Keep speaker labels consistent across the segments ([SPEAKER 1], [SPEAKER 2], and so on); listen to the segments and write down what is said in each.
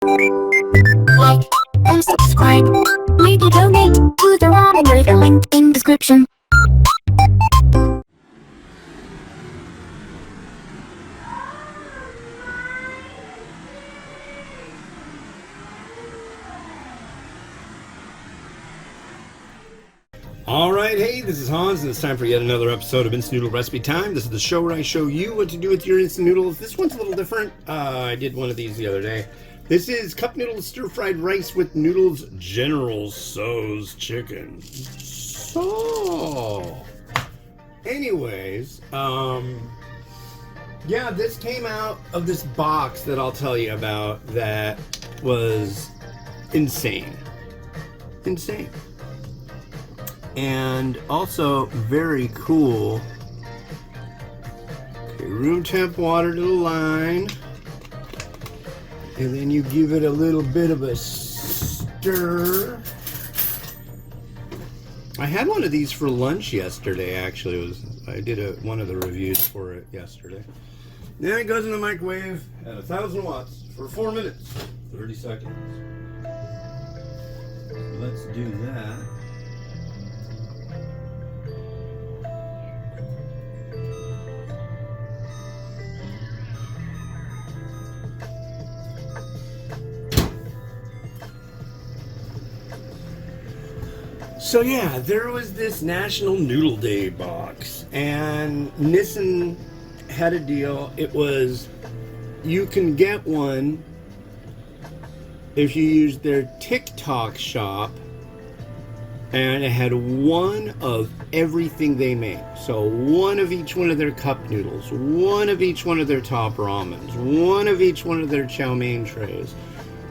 [SPEAKER 1] Like and subscribe. Maybe donate to the Ramen Raider link in description.
[SPEAKER 2] Alright, hey, this is Hans, and it's time for yet another episode of Instant Noodle Recipe Time. This is the show where I show you what to do with your instant noodles. This one's a little different. I did one of these the other day. This is cup noodles stir-fried rice with Noodles General Tso's chicken. So, anyways, yeah, this came out of this box that I'll tell you about that was insane. Insane. And also very cool. Okay, room temp water to the line. And then you give it a little bit of a stir. I had one of these for lunch yesterday, actually. I did one of the reviews for it yesterday. Then it goes in the microwave at 1,000 watts for 4 minutes, 30 seconds. So let's do that. So yeah, there was this National Noodle Day box, and Nissin had a deal. It was, you can get one if you use their TikTok shop, and it had one of everything they make. So one of each one of their cup noodles, one of each one of their top ramens, one of each one of their chow mein trays,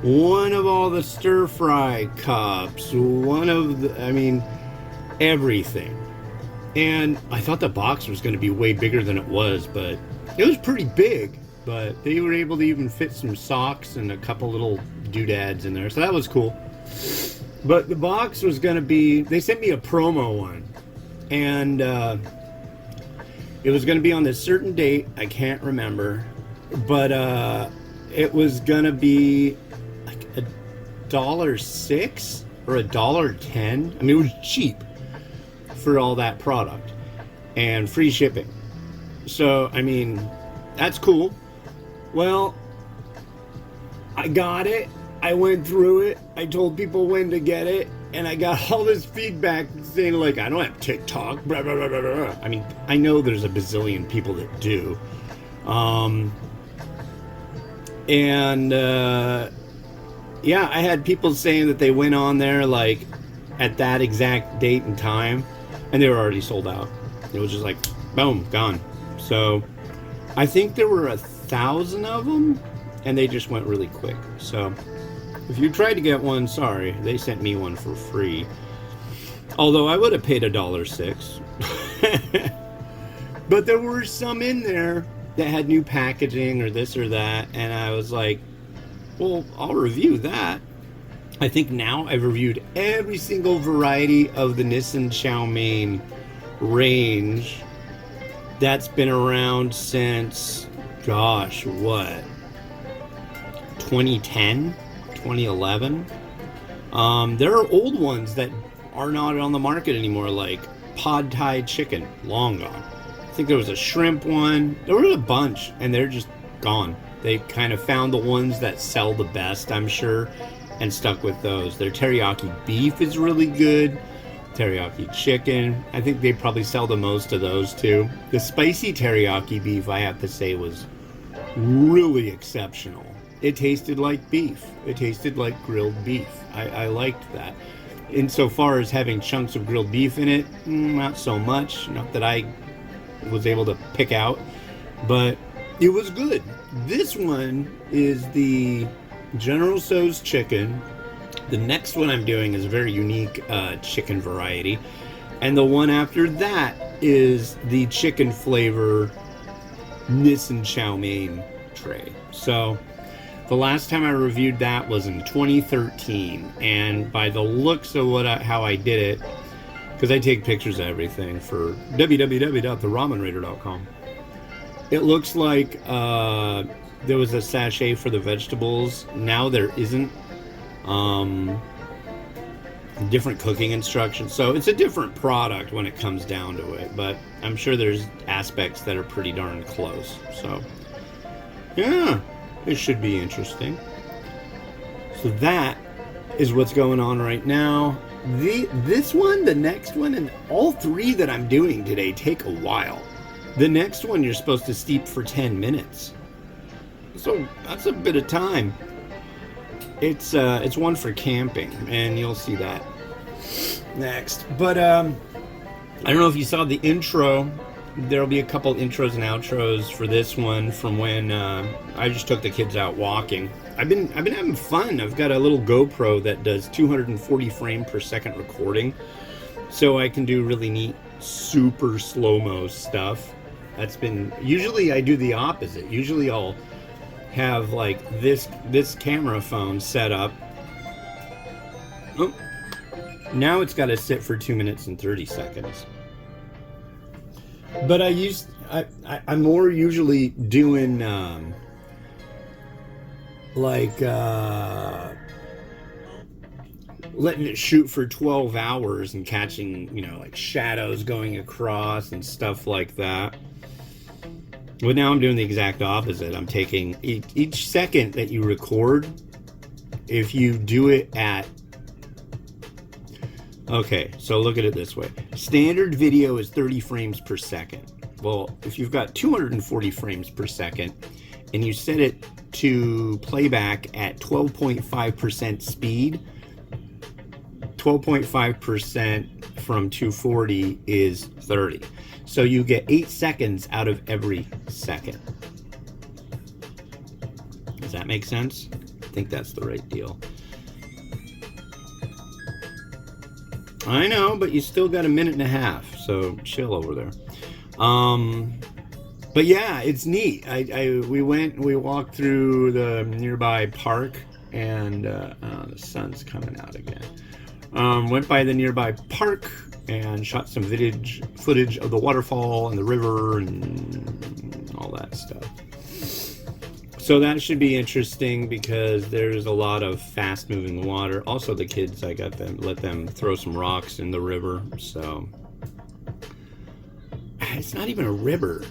[SPEAKER 2] one of all the stir-fry cups, one of the, I mean, everything. And I thought the box was going to be way bigger than it was, but it was pretty big. But they were able to even fit some socks and a couple little doodads in there, so that was cool. But the box was going to be, they sent me a promo one, and it was going to be on this certain date, I can't remember, but it was going to be $1.06 or $1.10. I mean, it was cheap for all that product and free shipping. So, I mean, that's cool. Well, I got it. I went through it. I told people when to get it, and I got all this feedback saying, like, I don't have TikTok, blah, blah, blah, blah, blah. I mean, I know there's a bazillion people that do. Yeah, I had people saying that they went on there, like, at that exact date and time, and they were already sold out. It was just like, boom, gone. So, I think there were 1,000 of them, and they just went really quick. So, if you tried to get one, sorry, they sent me one for free. Although I would have paid $1.06. But there were some in there that had new packaging or this or that, and I was like, well, I'll review that. I think now I've reviewed every single variety of the Nissin chow mein range that's been around since, gosh, what? 2010? 2011? There are old ones that are not on the market anymore, like Pad Thai chicken, long gone. I think there was a shrimp one. There were a bunch, and they're just gone. They kind of found the ones that sell the best, I'm sure, and stuck with those. Their teriyaki beef is really good. Teriyaki chicken, I think they probably sell the most of those too. The spicy teriyaki beef, I have to say, was really exceptional. It tasted like beef. It tasted like grilled beef. I liked that. Insofar as having chunks of grilled beef in it, not so much. Not that I was able to pick out, but it was good. This one is the General Tso's chicken. The next one I'm doing is a very unique chicken variety. And the one after that is the chicken flavor Nissin chow mein tray. So the last time I reviewed that was in 2013. And by the looks of how I did it, because I take pictures of everything for www.theramenraider.com. It looks like there was a sachet for the vegetables. Now there isn't. Different cooking instructions. So it's a different product when it comes down to it. But I'm sure there's aspects that are pretty darn close. So, yeah, it should be interesting. So that is what's going on right now. This one, the next one, and all three that I'm doing today take a while. The next one you're supposed to steep for 10 minutes. So that's a bit of time. It's one for camping, and you'll see that next. But I don't know if you saw the intro. There'll be a couple intros and outros for this one from when I just took the kids out walking. I've been having fun. I've got a little GoPro that does 240 frame per second recording, so I can do really neat, super slow-mo stuff. That's been, usually I do the opposite. Usually I'll have like this camera phone set up. Oh, now it's got to sit for 2 minutes and 30 seconds. But I'm more usually doing letting it shoot for 12 hours and catching, like shadows going across and stuff like that. But now I'm doing the exact opposite. I'm taking each second that you record, if you do it at... Okay, so look at it this way. Standard video is 30 frames per second. Well, if you've got 240 frames per second and you set it to playback at 12.5% speed, 12.5% from 240 is 30. So you get 8 seconds out of every second. Does that make sense? I think that's the right deal. I know, but you still got a minute and a half, so chill over there. But yeah, it's neat. We walked through the nearby park, and the sun's coming out again. Went by the nearby park and shot some footage of the waterfall and the river and all that stuff. So that should be interesting because there's a lot of fast-moving water. Also, the kids, let them throw some rocks in the river. So it's not even a river.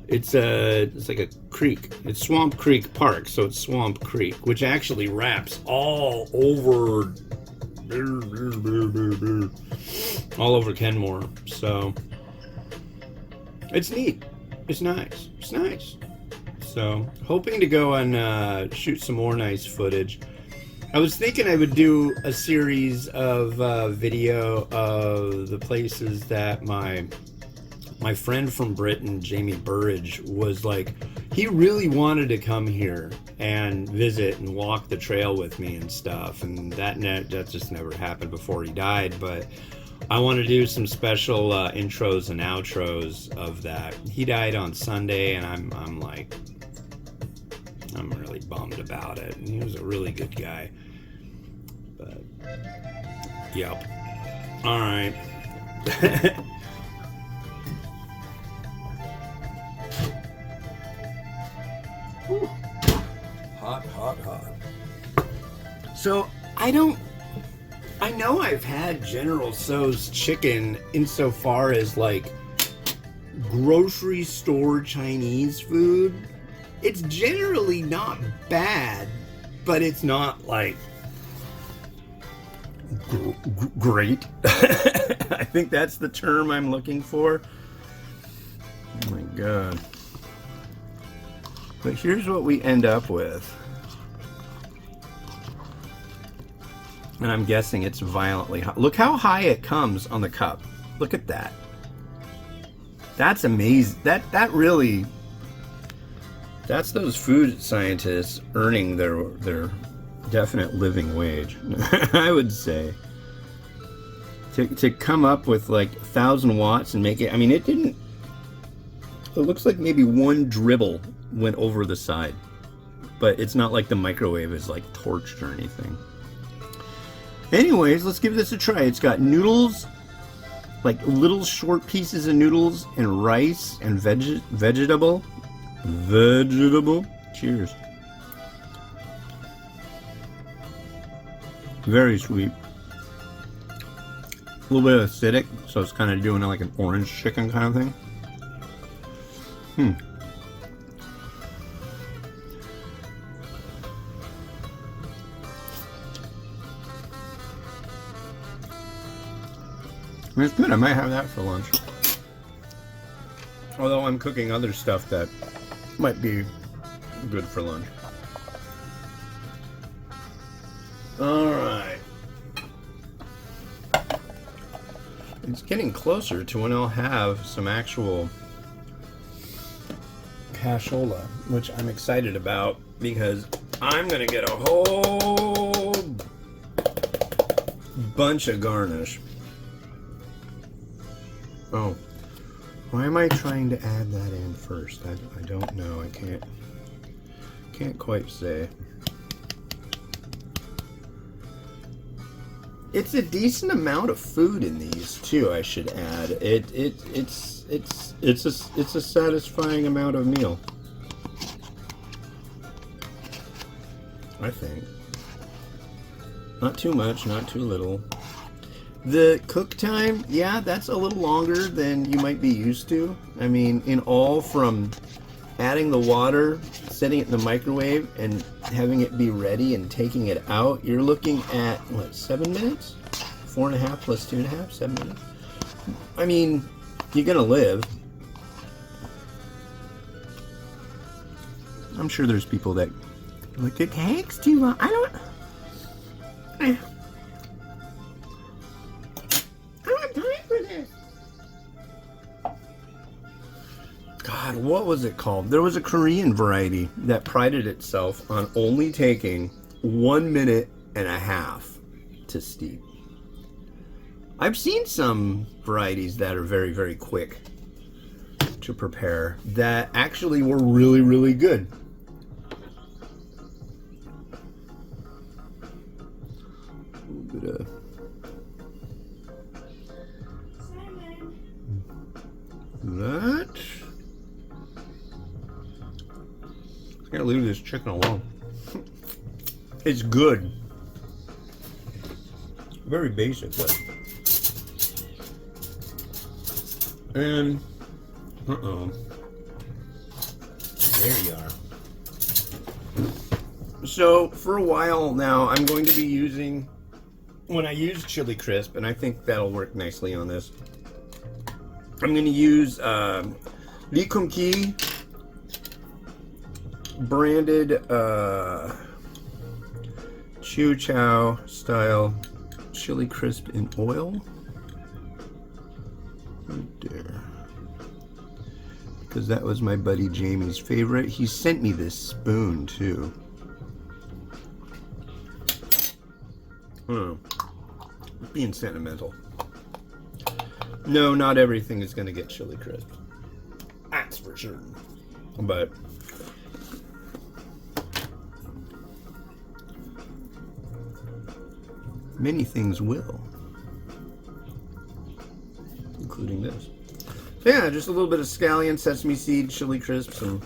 [SPEAKER 2] It's like a creek. It's Swamp Creek Park, so it's Swamp Creek, which actually wraps all over Kenmore. So it's neat. It's nice. So hoping to go and shoot some more nice footage. I was thinking I would do a series of video of the places that my friend from Britain, Jamie Burridge, was like, he really wanted to come here and visit and walk the trail with me and stuff, and that just never happened before he died. But I want to do some special intros and outros of that. He died on Sunday, and I'm really bummed about it. And he was a really good guy. But yep. All right. Hot. So I know I've had General Tso's chicken insofar as like grocery store Chinese food. It's generally not bad, but it's not like great. I think that's the term I'm looking for. Oh my god. But here's what we end up with. And I'm guessing it's violently hot. Look how high it comes on the cup. Look at that. That's amazing. That really... That's those food scientists earning their definite living wage, I would say. To come up with like 1,000 watts and make it... I mean, it didn't... It looks like maybe one dribble went over the side. But it's not like the microwave is like torched or anything. Anyways, let's give this a try. It's got noodles, like little short pieces of noodles, and rice and vegetable. vegetable. Cheers. Very sweet. A little bit acidic, so it's kind of doing like an orange chicken kind of thing. It's good. I might have that for lunch. Although I'm cooking other stuff that might be good for lunch. Alright. It's getting closer to when I'll have some actual cashola, which I'm excited about because I'm going to get a whole bunch of garnish. Oh, why am I trying to add that in first? I don't know. I can't quite say. It's a decent amount of food in these too. I should add. It's a satisfying amount of meal. I think. Not too much, not too little. The cook time, yeah, that's a little longer than you might be used to. I mean, in all, from adding the water, setting it in the microwave, and having it be ready and taking it out, you're looking at, what, 7 minutes? 4.5 plus 2.5, 7 minutes? I mean, you're gonna live. I'm sure there's people that, like, it takes too long. I don't have time for this. God, what was it called? There was a Korean variety that prided itself on only taking 1.5 minutes to steep. I've seen some varieties that are very, very quick to prepare that actually were really, really good. A little bit of that. I gotta leave this chicken alone. It's good. Very basic, but. And there you are. So for a while now, I'm going to be using, when I use chili crisp, and I think that'll work nicely on this, I'm going to use Lee Kum Kee branded Chiu Chow style chili crisp in oil. Right there. Because that was my buddy Jamie's favorite. He sent me this spoon too. Being sentimental. No, not everything is going to get chili crisp. That's for certain. But many things will. Including this. Yeah, just a little bit of scallion, sesame seed, chili crisp, some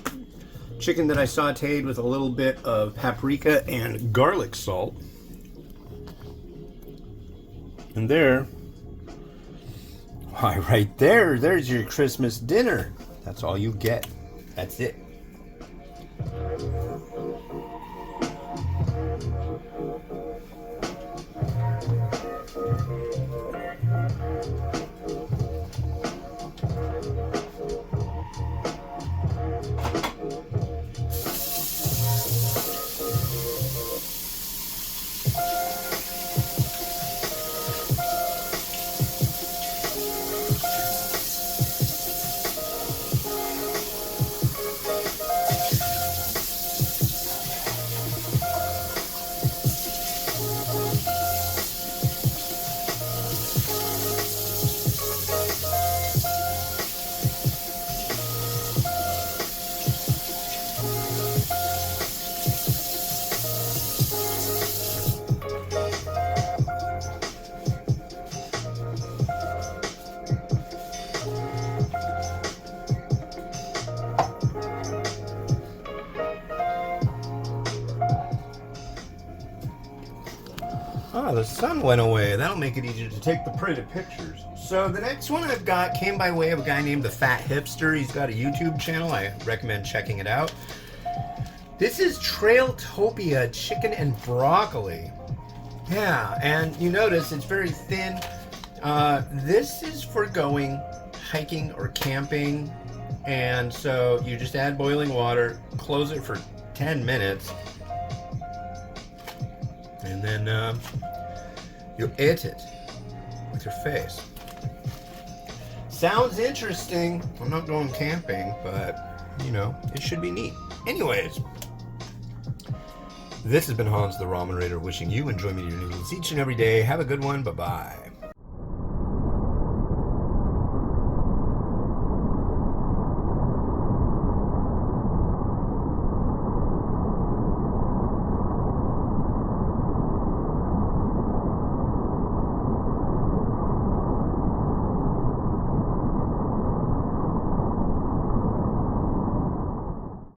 [SPEAKER 2] chicken that I sauteed with a little bit of paprika and garlic salt. And there, why, right there, there's your Christmas dinner. That's all you get. That's it. the sun went away. That'll make it easier to take the pretty pictures. So the next one I've got came by way of a guy named The Fat Hipster. He's got a YouTube channel. I recommend checking it out. This is Trailtopia chicken and broccoli. Yeah, and you notice it's very thin. This is for going hiking or camping. And so you just add boiling water, close it for 10 minutes. And then you eat it with your face. Sounds interesting. I'm not going camping, but, you know, it should be neat. Anyways, this has been Hans the Ramen Raider wishing you enjoy meeting your noodles each and every day. Have a good one. Bye-bye.